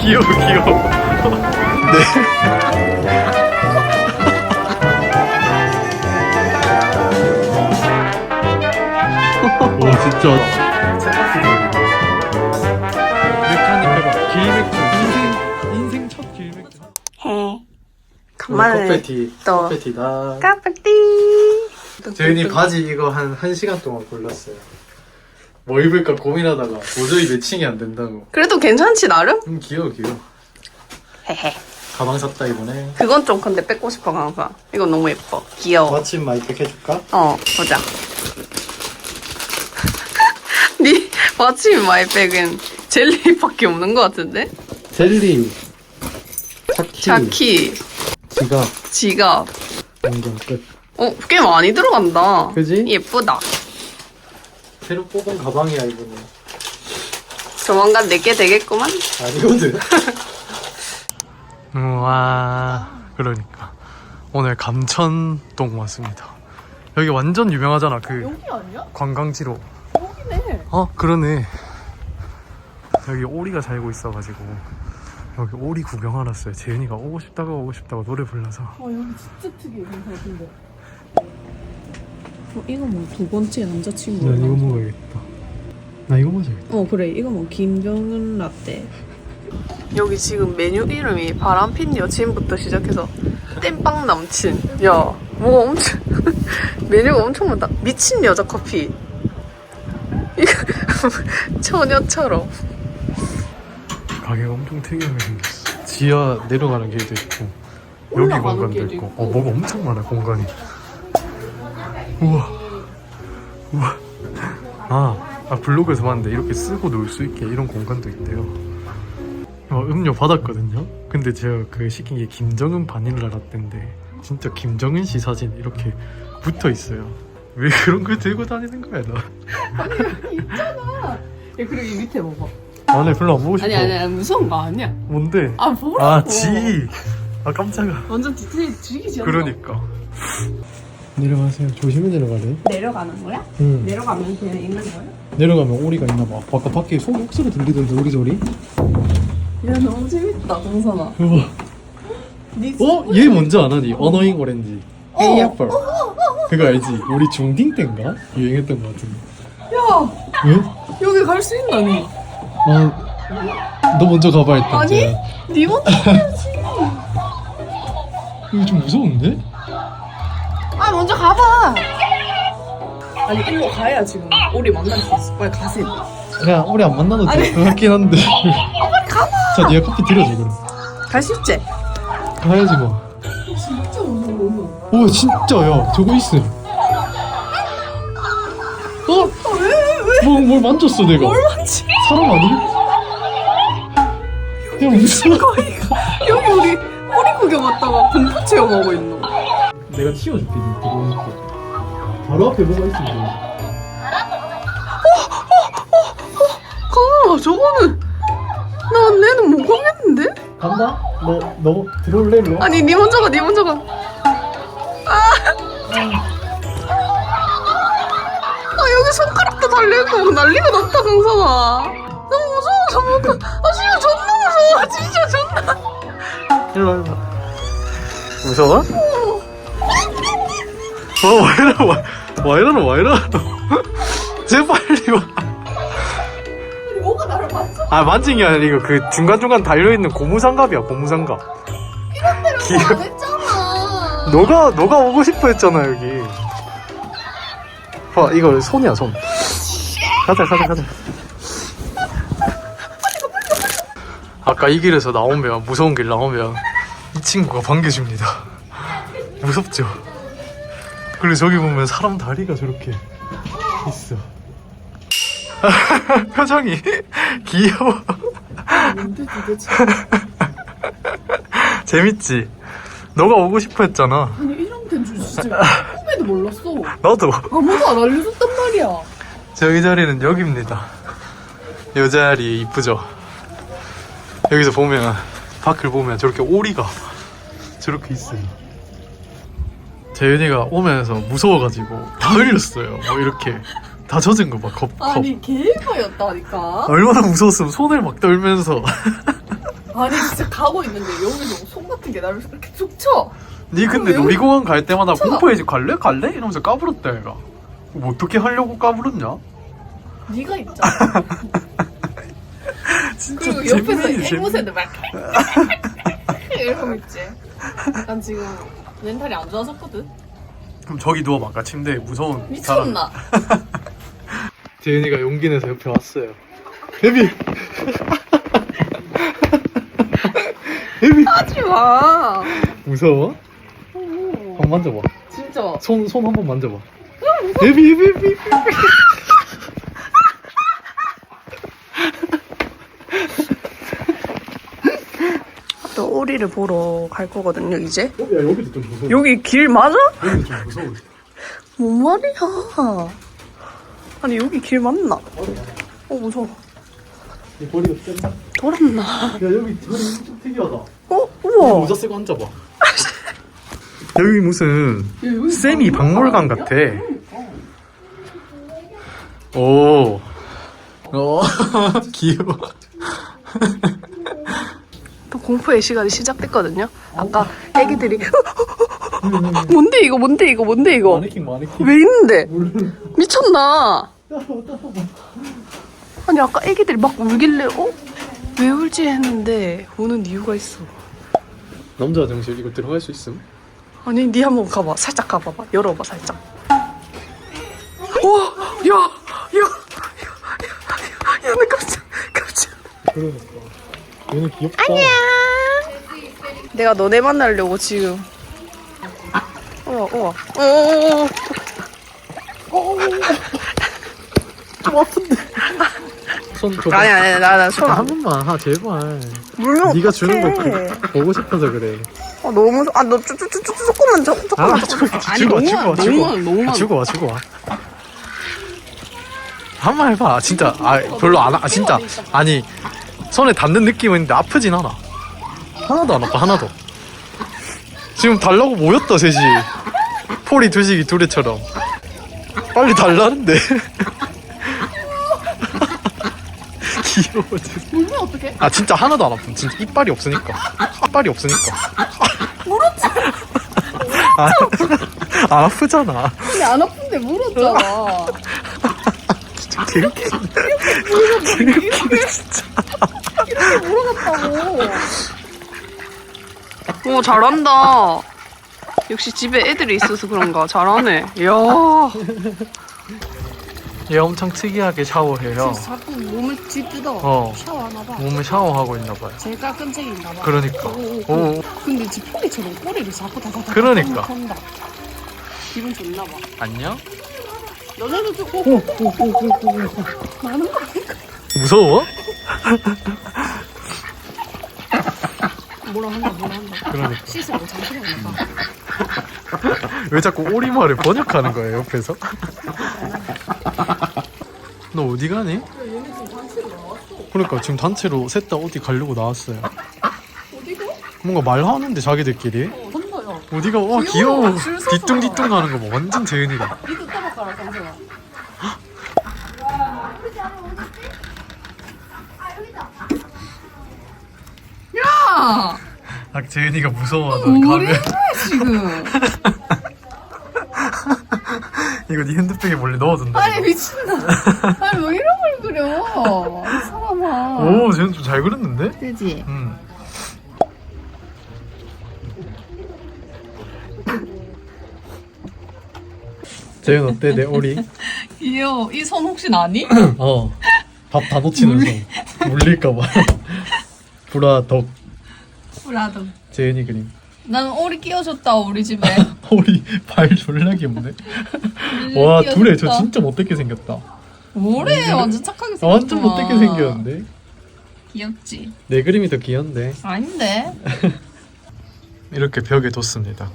귀여워 귀여워. 네. 와 진짜. 맥주한입 해봐. 길맥주. 인생 첫 길맥주. 해. 간만에 커피티. 또 커피티다. 까빡띠. 재윤이 바지 이거 한 1시간 동안 골랐어요. 뭐 입을까 고민하다가 도저히 매칭이 안 된다고. 그래도 괜찮지 나름? 귀여워 귀여워. 헤헤. 가방 샀다 이번에. 그건 좀 근데 뺏고 싶어 강사. 이건 너무 예뻐. 귀여워. 마침 마이백 해줄까? 보자. 니 마침 마이백은 젤리밖에 없는 것 같은데? 젤리, 차키, 자키, 지갑, 지갑. 안경 끝. 꽤 많이 들어간다. 그지? 예쁘다. 새로 뽑은 가방이야 이거는. 조만간 내게 되겠구만. 아니거든. 우와, 그러니까 오늘 감천동 왔습니다. 여기 완전 유명하잖아. 그 여기 아니야? 관광지로. 여기네. 그러네. 여기 오리가 살고 있어가지고 여기 오리 구경하러 왔어요. 재윤이가 오고 싶다고 노래 불러서. 여기 진짜 특이해. 같은데. 이거 뭐 두 번째 남자친구. 난 이거 먹어야겠다. 나 이거 먹어야겠다. 그래. 이거 뭐 김정은 라떼. 여기 지금 메뉴 이름이 바람핀 여친부터 시작해서 땜빵 남친. 야, 뭐가 엄청 메뉴가 엄청 많다. 미친 여자 커피. 이거 처녀처럼. 가게가 엄청 특이하게 생겼어. 지하 내려가는 길도 있고 여기 공간도 길도 있고. 있고. 뭐가 엄청 많아 공간이. 우와. 블로그에서 봤는데 이렇게 쓰고 놀 수 있게 이런 공간도 있대요. 음료 받았거든요. 근데 제가 그 시킨 게 김정은 바닐라 라떼인데 진짜 김정은 씨 사진 이렇게 붙어 있어요. 왜 그런 걸 들고 다니는 거야 너? 있잖아. 야, 그리고 이 밑에 봐봐. 안에 별로 안 보고 싶어. 아니 무서운 거 아니야. 뭔데? 보라고. 깜짝아. 완전 디테일 즐기지 않나? 그러니까. 내려가세요. 조심히 내려가래. 내려가는 거야? 응. 내려가면 걔네 있는 거야? 내려가면 오리가 있나 봐. 아까 밖에 목소리 들리던데 오리 소리? 야 너무 재밌다 동선아. 우와. 얘 뭔지 아나? 니 어너잉 오렌지. 에이애플. 그거 알지? 우리 중딩 때인가? 유행했던 거 같은데. 야 왜? 여기 갈 수 있나 니? 너 먼저 가봐 일단. 아니 니 먼저 가야지. 이거 좀 무서운데? 먼저 가봐. 아니 일로 가야 지금 우리 만날 수 있어. 빨리 가세요. 그냥 우리 안 만나도 될 것 같긴 한데. 빨리 가봐. 자, 니가 커피 들여줘 그럼. 갈 수 있지? 가야지 뭐. 진짜 무서워. 오 진짜야. 저거 있어. 왜? 뭘 만졌어 내가. 뭘 만지? 사람 아니야? 야 무서워. 여기 우리 허리 구경 왔다가 공포 체험하고 있노. 내가 치워줄게. 니 들어오니까. 바로 앞에 뭐가 있으면 강아 저거는 얘는 못 가겠는데? 간다? 너 들어올래 일로? 아니 니 먼저 가. 여기 손가락도 달려있고 막 난리가 났다 강사가. 너무 무서워 저거. 진짜 존나 무서워. 진짜 존나. 일로 무서워? 와 이러노 제발 와. 뭐가 나를 봤어? 만진 게 아니라 이거 그 중간중간 달려있는 고무장갑이야 고무장갑. 이런 데를 안 했잖아. 너가 오고 싶어 했잖아 여기. 봐 이거 손이야 손. 가자 아까 이 길에서 나오면 무서운 길 나오면 이 친구가 반겨줍니다. 무섭죠? 그리고 저기 보면 사람 다리가 저렇게 있어. 표정이 귀여워. 뭔데 도대체? 재밌지? 너가 오고 싶어 했잖아. 아니 이런 데인 줄 진짜 꿈에도 몰랐어. 나도. 아무도 안 알려줬단 말이야. 저기 자리는 여기입니다. 이 자리 이쁘죠? 여기서 보면 밖을 보면 저렇게 오리가 저렇게 있어요. 재윤이가 오면서 무서워가지고 다 흘렸어요. 뭐 이렇게 다 젖은 거 봐. 컵. 아니 개파였다니까. 얼마나 무서웠으면 손을 막 떨면서. 아니 진짜 가고 있는데 여기서 손 같은 게 나를 이렇게 툭 쳐. 니 근데 그럼 놀이공원 갈 때마다 쳐. 공포의 집 갈래? 갈래? 이러면서 까불었다 얘가. 뭐 어떻게 하려고 까불었냐? 네가 있잖아. 진짜 그리고 옆에서 재민이지, 앵무새들 막 이러고 있지. 난 지금 멘탈이 안 좋아졌거든. 그럼 저기 누워봐. 아까 침대에 무서운 사람. 미쳤나? 재은이가 용기 내서 옆에 왔어요. 데비! 데비! 하지 마. 무서워? 오, 한번 만져봐. 진짜. 손 한 번 만져봐. 데비! 또 오리를 보러 갈 거거든요 이제. 야, 여기도 좀 무서워. 여기 길 맞아? 여기도 좀 무서워. 뭔 말이야? 아니 여기 길 맞나? 무서워. 이 머리가 센다. 돌았나? 야, 여기 좀 특이하다. 우와. 모자 쓰고 앉아봐. 여기 무슨 세미 박물관 같아. 오. 귀여워. 또 공포의 시간이 시작됐거든요. 아까 애기들이 뭔데 이거 마네킹. 왜 있는데? 미쳤나? 아니 아까 애기들이 막 울길래 왜 울지 했는데 우는 이유가 있어. 남자 화장실 이거 들어갈 수 있음? 아니 니 한번 가봐. 살짝 가봐봐. 열어봐 살짝. 야, 나 깜짝. 그러니까. 얘는 귀엽다. 내가 너네 만나려고 지금. 우와. 좀 아픈데. 손 줘봐. 아니 나 손. 한 번만 하 제발. 물면 네가 어떡해. 주는 거 보고 싶어서 그래. 너무 너 조금만 너무 주고 와. 한 번 해봐. 진짜 별로 안 진짜 아니 손에 닿는 느낌은 있는데 아프진 않아. 하나도 안 아파. 하나도. 지금 달라고 모였다 셋이. 포리 두식이 두레처럼. 빨리 달라는데. 귀여워. 물면 어떡해? 아 진짜 하나도 안 아픔. 진짜 이빨이 없으니까. 물었잖아. 안 아프잖아. 근데 안 아픈데 물었잖아. 진짜 개웃기네. 진짜. 이렇게 물어갔다고. 오 잘한다. 역시 집에 애들이 있어서 그런가 잘하네. 이야. 얘 엄청 특이하게 샤워해요. 자꾸 몸을 뒤뜯어. 어. 샤워하나봐. 몸을 샤워하고 있나봐요. 제일 깔끔쟁인가봐. 그러니까. 오. 근데 지 포리처럼 꼬리를 자꾸 다다다. 그러니까. 한다. 기분 좋나봐. 안녕? 너네도 좀 많은 거 아닐까? 무서워? 뭐라 한다. 그러니까. 씻으라고 잠시만 봐. 왜 자꾸 오리말을 번역하는 거예요, 옆에서? 너 어디 가니? 얘네 지금 단체로 나왔어. 그러니까 지금 단체로 셋 다 어디 가려고 나왔어요. 어디가? 뭔가 말하는데 자기들끼리. 선서요. 어디가 와 귀여워. 귀여워. 줄 서서. 뒤뚱뒤뚱 하는 거 뭐 완전 재은이다. 니도 따라가라 선서야. 야! 아 재은이가 무서워서 뭐래 가면 지금? 이거 네 핸드백에 몰래 넣어둔다. 아니 이거. 미친다. 아니 왜 이런 걸 그려? 이 사람아. 오 재은 좀 잘 그렸는데? 그지? 재은 어때 내 오리? 이요 이 손 혹시 나니? 밥 다 놓치는 손 물릴까봐. 불화덕 브라더. 재은이 그림. 난 오리 끼워줬다 우리 집에. 오리 발 졸라 귀엽네. 와 둘에 저 진짜 못되게 생겼다. 뭐래 완전 착하게 생겼어. 완전 못되게 생겼는데. 귀엽지? 내 그림이 더 귀여운데. 아닌데. 이렇게 벽에 뒀습니다.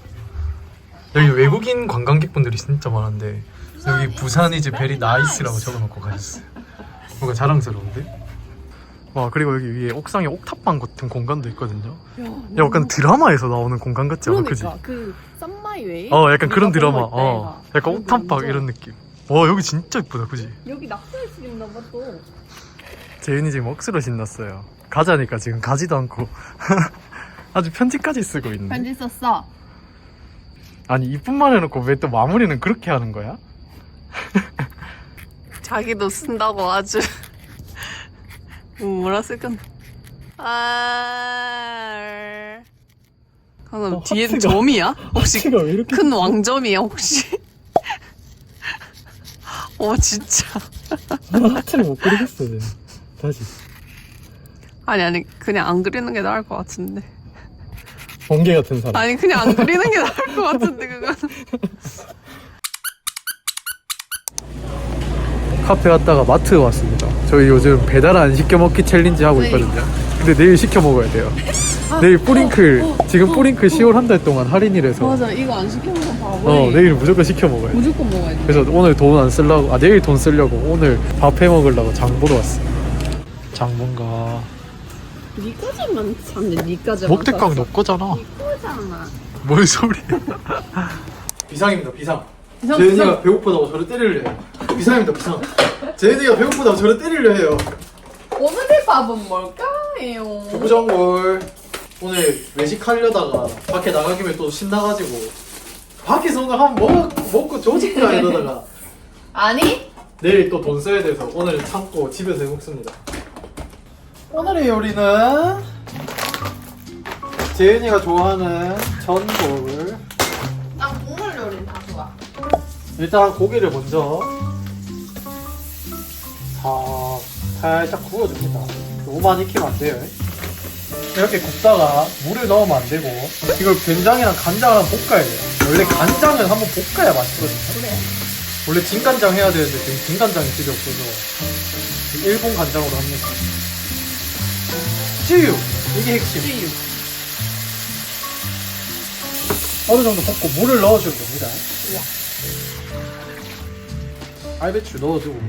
여기 외국인 관광객분들이 진짜 많은데 여기 부산 이제 베리 나이스라고 적어놓고 가셨어요. 뭔가 자랑스러운데? 와 그리고 여기 위에 옥상에 옥탑방 같은 공간도 있거든요. 야, 약간 드라마에서 나오는 공간 같지 않아? 그지? 그 썸마이웨이. 약간 그런 드라마. 약간 옥탑방 이런 느낌. 와 여기 진짜 예쁘다, 그지? 여기 낙서할 수 있나 봐 또. 재은이 지금 억수로 신났어요. 가자니까 지금 가지도 않고 아주 편지까지 쓰고 있네. 편지 썼어. 아니 이뿐만 해놓고 왜 또 마무리는 그렇게 하는 거야? 자기도 쓴다고 아주 뭐라 쓸 건데. 그럼 뒤에 하트가- 점이야? 혹시 하트가 왜 이렇게 큰 왕점이야 혹시? 진짜. 하트를 못 그리겠어. 다시. 아니 그냥 안 그리는 게 나을 것 같은데. 번개 같은 사람. 아니 그냥 안 그리는 게 나을 것 같은데 그건. 카페 갔다가 마트 왔습니다. 저희 요즘 배달 안 시켜 먹기 챌린지 하고 있거든요. 근데 내일 시켜 먹어야 돼요. 내일 뿌링클 지금 뿌링클 10월 한 달 동안 할인이라서 맞아 이거 안 시켜먹으면 바보야. 내일 무조건 시켜 먹어야 돼. 무조건 먹어야 돼. 그래서 오늘 돈 안 쓰려고 내일 돈 쓰려고 오늘 밥 해 먹으려고 장 보러 왔어. 장본가 니까지만 샀네. 니까지만 먹대깡 너 거잖아. 니꺼잖아. 뭔 소리야. 비상입니다 비상. 비상, 제인이가 비상. 배고프다고 저를 때리려 해요. 비상입니다 비상. 제인이가 배고프다고 저를 때리려 해요. 오늘의 밥은 뭘까요? 두부전골. 오늘 외식하려다가 밖에 나간 김에 또 신나가지고 밖에서 오늘 한번 먹고 조직가 이러다가 아니? 내일 또 돈 써야 돼서 오늘 참고 집에서 해 먹습니다. 오늘의 요리는 재은이가 좋아하는 전골. 난 국물 요리는 다 좋아. 일단 고기를 먼저 살짝 구워줍니다. 너무 많이 익히면 안 돼요. 이렇게 굽다가 물을 넣으면 안 되고 이걸 된장이랑 간장을 한번 볶아야 돼요. 원래 간장은 한번 볶아야 맛있거든요. 그래. 원래 진간장 해야 되는데 지금 진간장이 집에 없어서 일본 간장으로 합니다. 찌유! 이게 핵심. 찌유. 어느 정도 볶고 물을 넣어주면 됩니다. 우와. 알배추 넣어주고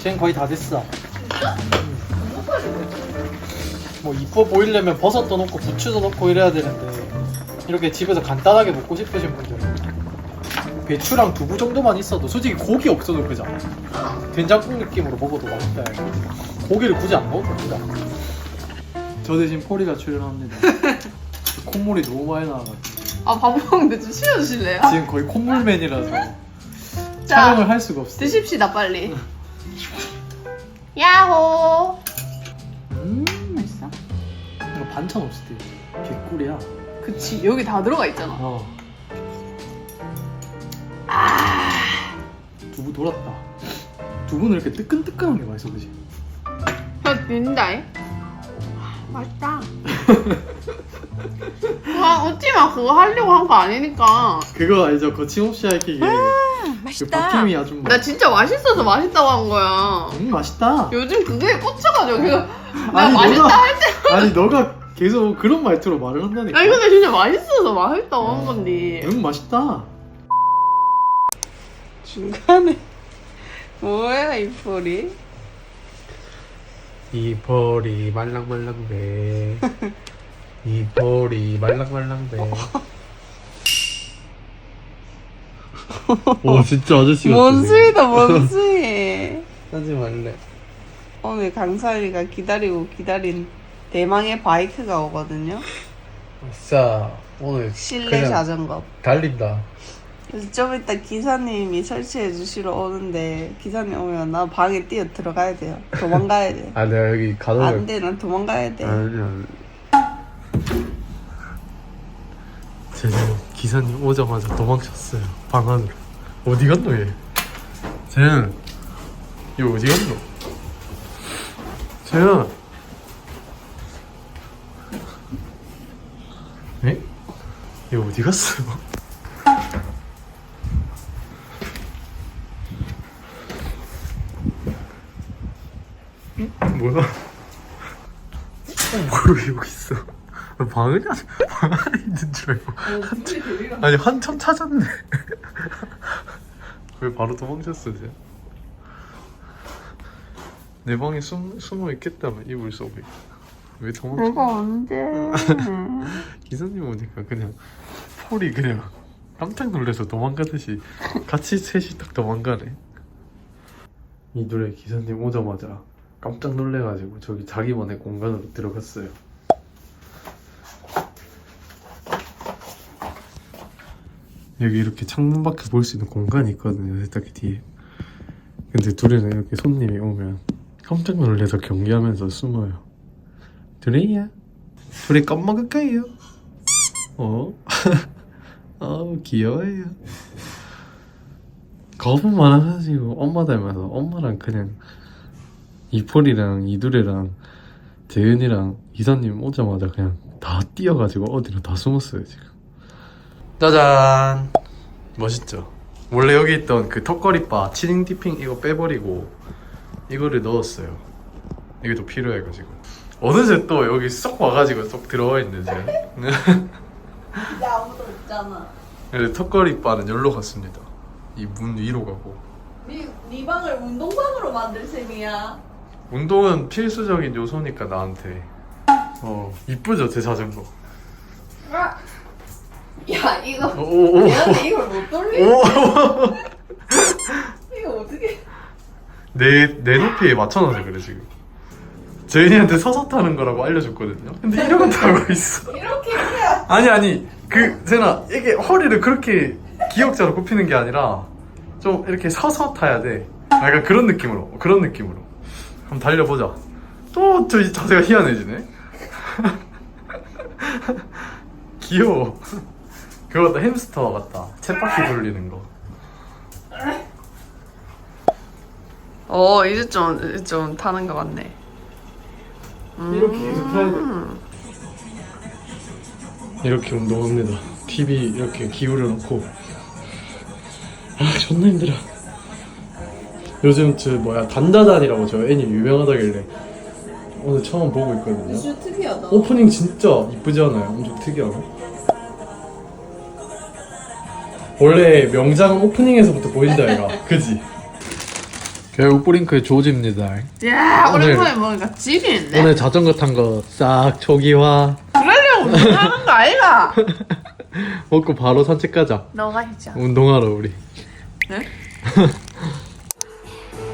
쟤는 거의 다 됐어. 뭐 이뻐 보이려면 버섯도 넣고 부추도 넣고 이래야 되는데 이렇게 집에서 간단하게 먹고 싶으신 분들은 배추랑 두부 정도만 있어도 솔직히 고기 없어도 그잖아. 된장국 느낌으로 먹어도 맛있다. 고기를 굳이 안 먹어도 됩니다. 저 대신 포리가 출연합니다. 콧물이 너무 많이 나와가지고 밥 먹는데 좀 치워주실래요? 지금 거의 콧물맨이라서 자, 촬영을 할 수가 없어. 드십시다 빨리. 야호. 맛있어? 이거 반찬 없을 때 개꿀이야. 그치 여기 다 들어가 있잖아. 두부 돌았다. 두부는 이렇게 뜨끈뜨끈한 게 맛있어, 그지? 혀 빈다잉. 맛있다. 웃지마 그거 하려고 한 거 아니니까. 그거 알죠? 거침없이 할게 맛있다. 그 박혜미 아줌마. 나 진짜 맛있어서 맛있다고 한 거야. 맛있다. 요즘 그게 꽂혀가지고 나 아니, 맛있다 너가- 할 때. 아니 너가 계속 그런 말투로 말을 한다니까. 아니 근데 진짜 맛있어서 맛있다고 한 건데. 맛있다. 중간에 뭐야 이 폴이? 이 볼이 말랑말랑배. 이 볼이 말랑말랑배. 오 진짜 아저씨 같아. 뭔수이다 뭔수이. 하지 말래. 오늘 강사리가 기다리고 기다린 대망의 바이크가 오거든요. 진짜 오늘 실내 그냥 자전거. 달린다. 그래서 좀 이따 기사님이 설치해 주시러 오는데 기사님 오면 나 방에 뛰어 들어가야 돼요. 도망가야 돼. 아 내가 여기 가둬놓을. 안 돼, 난 도망가야 돼. 아니. 쟤는 기사님 오자마자 도망쳤어요. 방 안으로. 어디 갔노 얘? 쟤는 얘 어디 갔노? 쟤는 에? 얘 어디 갔어? 뭐야? 뭘 여기 있어? 방 안에 있는 줄 알고 아니 한참 찾았네. 왜 바로 도망쳤어 쟤? 내 방에 숨어 있겠다며 이불 속에. 왜 도망쳐? 내가 언제? 기사님 오니까 그냥 폴이 그냥 깜짝 놀라서 도망가듯이 같이 셋이 딱 도망가네. 이둘의 기사님 오자마자 깜짝 놀래가지고 저기 자기만의 공간으로 들어갔어요. 여기 이렇게 창문 밖에 볼 수 있는 공간이 있거든요, 세탁기 뒤에. 근데 둘이는 이렇게 손님이 오면 깜짝 놀래서 경계하면서 숨어요. 둘이야? 둘이 껌 먹을까요? 귀여워요. 겁은 많아가지고 엄마 닮아서 엄마랑 그냥 이폴이랑 이두레랑 재은이랑 이사님 오자마자 그냥 다 뛰어가지고 어디로 다 숨었어요 지금. 짜잔! 멋있죠? 원래 여기 있던 그 턱걸이바 치링 디핑 이거 빼버리고 이거를 넣었어요. 이게 더 필요해가지고. 어느새 또 여기 쏙 와가지고 쏙 들어와 있네 지금. 이제 아무도 없잖아. 그래서 턱걸이바는 여기로 갔습니다. 이 문 위로 가고. 네 방을 운동방으로 만들 셈이야. 운동은 필수적인 요소니까 나한테. 이쁘죠 제 자전거. 야 이거 오오오. 내가 이걸 못 돌리? 이거 어떻게? 내 높이에 맞춰놔서 그래 지금. 제인이한테 서서 타는 거라고 알려줬거든요. 근데 이러고 타고 있어. 이렇게 해야. 아니 세나 이게 허리를 그렇게 기역자로 굽히는 게 아니라 좀 이렇게 서서 타야 돼. 약간 그런 느낌으로 한번 달려보자. 또 저 자세가 희한해지네. 귀여워. 그거 같다, 햄스터 같다. 쳇바퀴 돌리는 거. 이제 좀 타는 거 같네. 이렇게 계속 타야 돼. 이렇게 운동합니다. TV 이렇게 기울여 놓고. 존나 힘들어. 요즘 단다단이라고 저 애니 유명하다길래 오늘 처음 보고 있거든요. 진짜 특이하다. 오프닝 진짜 이쁘지 않아요? 엄청 특이하고. 원래 명작은 오프닝에서부터 보인다 얘가. 그지? 결국 뿌링크의 조지입니다. 야 오늘- 오랜만에 먹으니까 질이 있네. 오늘 자전거 탄 거 싹 초기화 그러려고 운동하는 거 아이가? 먹고 바로 산책 가자. 너가 있자. 운동하러 우리. 네?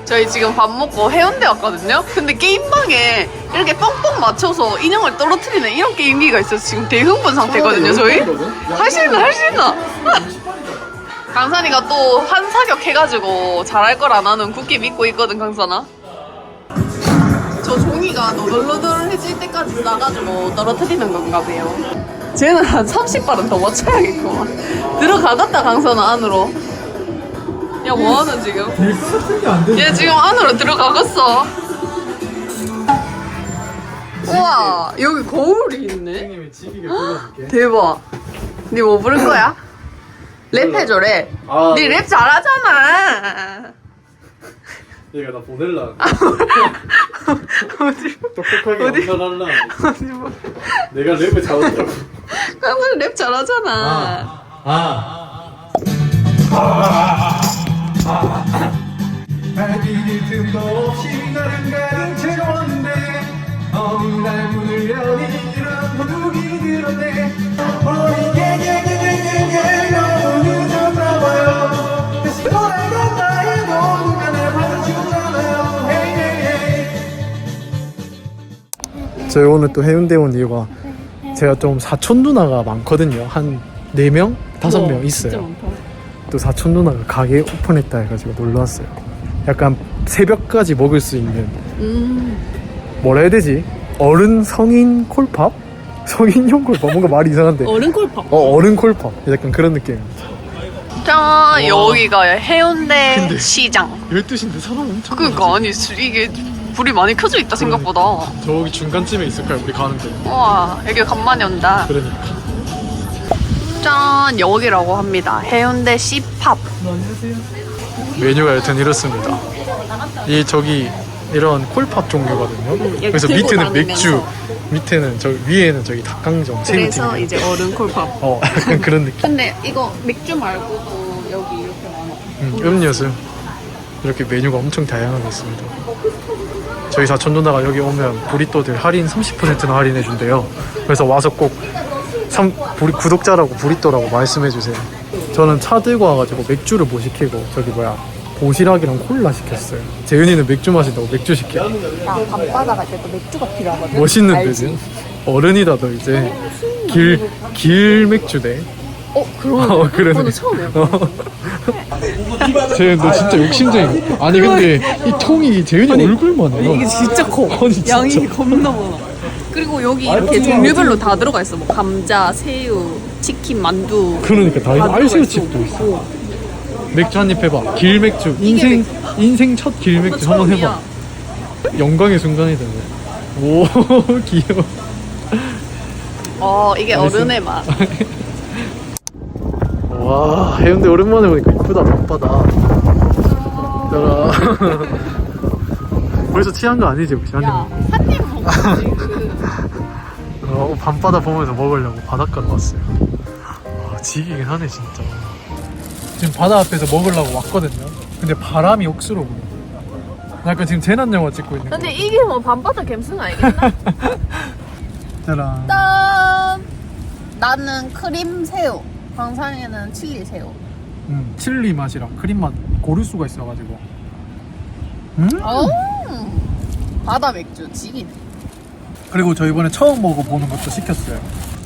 저희 지금 밥 먹고 해운대 왔거든요? 근데 게임방에 이렇게 뻥뻥 맞춰서 인형을 떨어뜨리는 이런 게임기가 있어서 지금 대흥분 상태거든요, 저희? 할 수 있나? 강산이가 또 한사격 해가지고 잘할 거라 나는 굳게 믿고 있거든, 강산아. 저 종이가 너덜너덜해질 때까지 싸가지고 떨어뜨리는 건가 봐요. 쟤는 한 30발은 더 맞춰야겠구만. 들어가겠다, 강산아, 안으로. 야, 뭐하는 지금? 얘 지금 안으로 들어가겠어. 우와, 여기 거울이 있네. 선생님이 지기게 불러줄게. 대박. 니 뭐 부를 거야? 랩 해줘, 랩. 아, 니 랩 잘하잖아. 얘가 나 보낼라. 어디, 똑똑하게 어디? 연설할라. 어디 뭐. 내가 랩을 잘한다고. 강산 랩 잘하잖아. 발디딜 틈도 없이 나를 가는 채웠는데 어느 날 문을 여니 이런 도둑이 들었네. 너무 늦었나봐요. 다시 돌아간다 해도 누가 날 받아주잖아요. 저희 오늘 또 해운대 온 이유가 제가 좀 사촌 누나가 많거든요. 한 4명? 5명 있어요. 또 사촌 누나가 가게 오픈했다 해가지고 놀러 왔어요. 약간 새벽까지 먹을 수 있는 뭐라 해야 되지? 어른 성인 콜팝? 성인용 콜팝? 뭔가 말이 이상한데 어른 콜팝. 어른 콜팝 약간 그런 느낌입니다. 짠, 여기가 해운대 근데- 시장. 12시인데 사람 엄청 그러니까 아니 이게 불이 많이 켜져 있다 생각보다. 저기 중간쯤에 있을 거야 우리 가는데. 우와, 여기 간만에 온다. 그러니까. 짠, 여기라고 합니다. 해운대 C팝. 메뉴가 여튼 이렇습니다. 이 저기 이런 콜팝 종류거든요. 그래서 들고 밑에는 다니면서. 맥주, 밑에는 저 위에는 저기 닭강정, 그래서 새우튀김. 이제 어른 콜팝. 약간 그런 느낌. 근데 이거 맥주 말고도 여기 이렇게 많아. 음료수 이렇게 메뉴가 엄청 다양하게 있습니다. 저희 사촌 누나가 여기 오면 브리또들 할인 30%나 할인해 준대요. 그래서 와서 꼭 우리 구독자라고 브리또라고 말씀해 주세요. 저는 차 들고 와가지고 맥주를 못 시키고 저기 도시락이랑 콜라 시켰어요. 재윤이는 맥주 마신다고 맥주 시켜. 야, 밤바다 갈 때 또 맥주가 필요하거든. 멋있는데 알지? 지금 어른이다 너 이제 길 맥주네. 그러네. 그러네. 오늘 처음이야. 재윤 너 진짜 욕심쟁이. 아니 근데 이 통이 재윤이 얼굴만 해요. 이게 진짜 커. 아니, 진짜. 양이 겁나 많아. 그리고 여기 이렇게 종류별로 다 들어가 있어. 뭐 감자, 새우, 치킨, 만두. 그러니까 다 다 알새우 들어가 칩도 있어. 어. 맥주 한 입 해봐. 길 맥주. 이게 인생 첫 길 맥주 한번 처음이야. 해봐. 영광의 순간이다. 오 귀여워. 이게 알겠어. 어른의 맛. 와 해운대 오랜만에 보니까 이쁘다 밤바다. 짜라. 벌써 취한 거 아니지 혹시? 야, 한입 먹어 지금. 밤바다 보면서 먹으려고 바닷가로 왔어요. 와, 지기긴 하네 진짜. 지금 바다 앞에서 먹으려고 왔거든요. 근데 바람이 억수로 불어. 약간 지금 재난 영화 찍고 있는 거. 근데 이게 뭐 밤바다 갬성 아니겠나? 짜란. 짠! 나는 크림 새우. 광상에는 칠리 새우. 칠리 맛이랑 크림 맛 고를 수가 있어가지고. 바다 맥주 지기네. 그리고 저 이번에 처음 먹어보는 것도 시켰어요.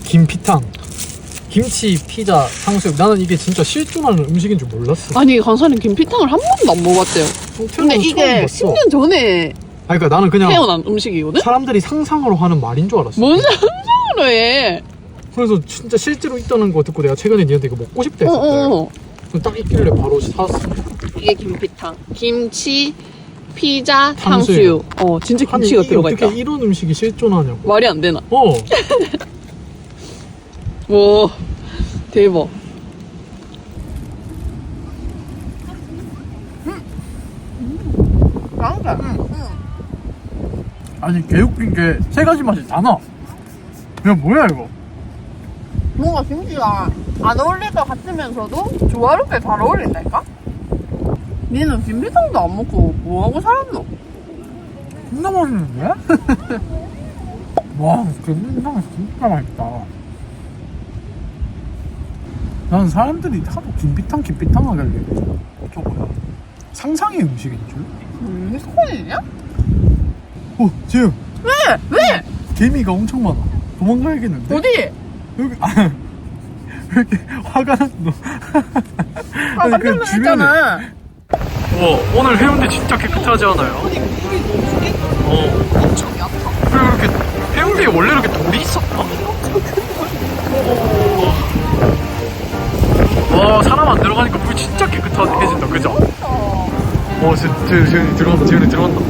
김피탕, 김치, 피자, 탕수육. 나는 이게 진짜 실존하는 음식인 줄 몰랐어. 아니 광산은 김피탕을 한 번도 안 먹어봤대요. 근데 이게 10년 전에 아니 그러니까 나는 그냥 태어난 음식이거든? 사람들이 상상으로 하는 말인 줄 알았어. 뭔 상상으로 해? 그래서 진짜 실제로 있다는 거 듣고 내가 최근에 니한테 이거 먹고 싶다 했었대. 그래서 딱 있길래 바로 사왔어. 이게 김피탕. 김치, 피자, 탕수육. 탕수육. 진짜 아니, 김치가 이게 들어가 어떻게 있다. 이런 음식이 실존하냐고. 말이 안 되나? 어. 와, 대박. 아니 개웃긴 게 세 가지 맛이 다 나. 야 뭐야 이거? 뭔가 김치가 안 어울릴 것 같으면서도 조화롭게 잘 어울린다니까? 니는 김피탕도 안 먹고 뭐하고 살았노? 진짜 맛있는데? 와, 김피탕 진짜 맛있다. 난 사람들이 하도 김피탕 하길래 저거야 상상의 음식인 줄? 스콘이냐? 지금 왜? 개미가 엄청 많아. 도망가야겠는데? 어디? 여기 왜 이렇게 화가 났노? 깜짝 놀랐잖아. 오늘 해운대 진짜 깨끗하지 않아요? 아니, 물이 너무 깨끗해. 엄청 얕아. 그리고 이렇게 해운대에 원래 이렇게 돌이 있었나? 와 사람 안 들어가니까 물 진짜 깨끗해진다 그죠? 재현이 들어간다.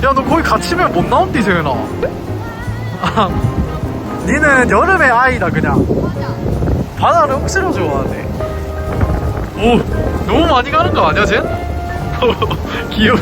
야 너 거기 갇히면 못 나온디 재현아. 니는 여름의 아이다 그냥. 바다를 억수로 좋아하네. 오 너무 많이 가는 거 아니야 쟤? 귀여워